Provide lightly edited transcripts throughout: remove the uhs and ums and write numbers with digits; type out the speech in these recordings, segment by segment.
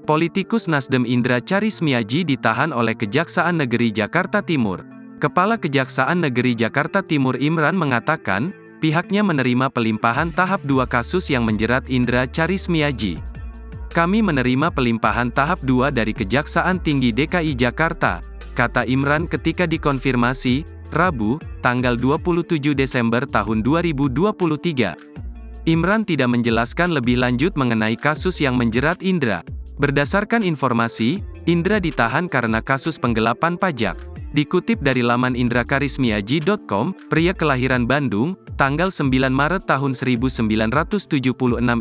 Politikus Nasdem Indra Charismiaji ditahan oleh Kejaksaan Negeri Jakarta Timur. Kepala Kejaksaan Negeri Jakarta Timur Imran mengatakan, pihaknya menerima pelimpahan tahap 2 kasus yang menjerat Indra Charismiaji. Kami menerima pelimpahan tahap 2 dari Kejaksaan Tinggi DKI Jakarta, kata Imran ketika dikonfirmasi, Rabu, tanggal 27 Desember tahun 2023. Imran tidak menjelaskan lebih lanjut mengenai kasus yang menjerat Indra. Berdasarkan informasi, Indra ditahan karena kasus penggelapan pajak. Dikutip dari laman indrakarismiaji.com, pria kelahiran Bandung, tanggal 9 Maret tahun 1976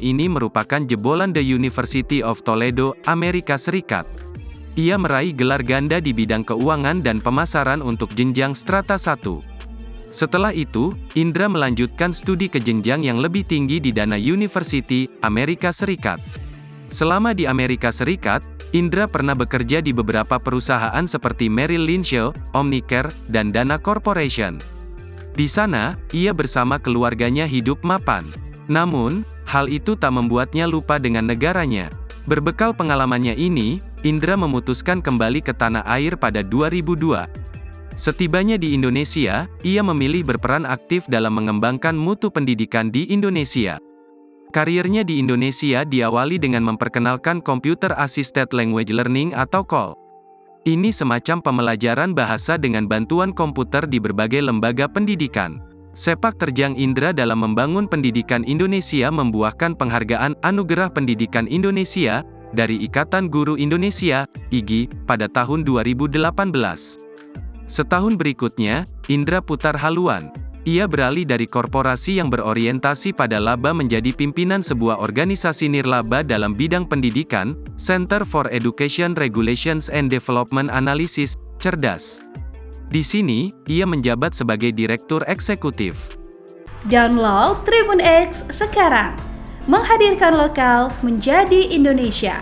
ini merupakan jebolan The University of Toledo, Amerika Serikat. Ia meraih gelar ganda di bidang keuangan dan pemasaran untuk jenjang strata 1. Setelah itu, Indra melanjutkan studi ke jenjang yang lebih tinggi di Dana University, Amerika Serikat. Selama di Amerika Serikat, Indra pernah bekerja di beberapa perusahaan seperti Merrill Lynch, Omnicare, dan Dana Corporation. Di sana, ia bersama keluarganya hidup mapan. Namun, hal itu tak membuatnya lupa dengan negaranya. Berbekal pengalamannya ini, Indra memutuskan kembali ke tanah air pada 2002. Setibanya di Indonesia, ia memilih berperan aktif dalam mengembangkan mutu pendidikan di Indonesia. Karirnya di Indonesia diawali dengan memperkenalkan Computer Assisted Language Learning atau CAL. Ini semacam pembelajaran bahasa dengan bantuan komputer di berbagai lembaga pendidikan. Sepak terjang Indra dalam membangun pendidikan Indonesia membuahkan penghargaan Anugerah Pendidikan Indonesia dari Ikatan Guru Indonesia, IGI, pada tahun 2018. Setahun berikutnya, Indra putar haluan. Ia beralih dari korporasi yang berorientasi pada laba menjadi pimpinan sebuah organisasi nirlaba dalam bidang pendidikan, Center for Education Regulations and Development Analysis, CERDAS. Di sini, ia menjabat sebagai direktur eksekutif. Download Tribun X sekarang, menghadirkan lokal menjadi Indonesia.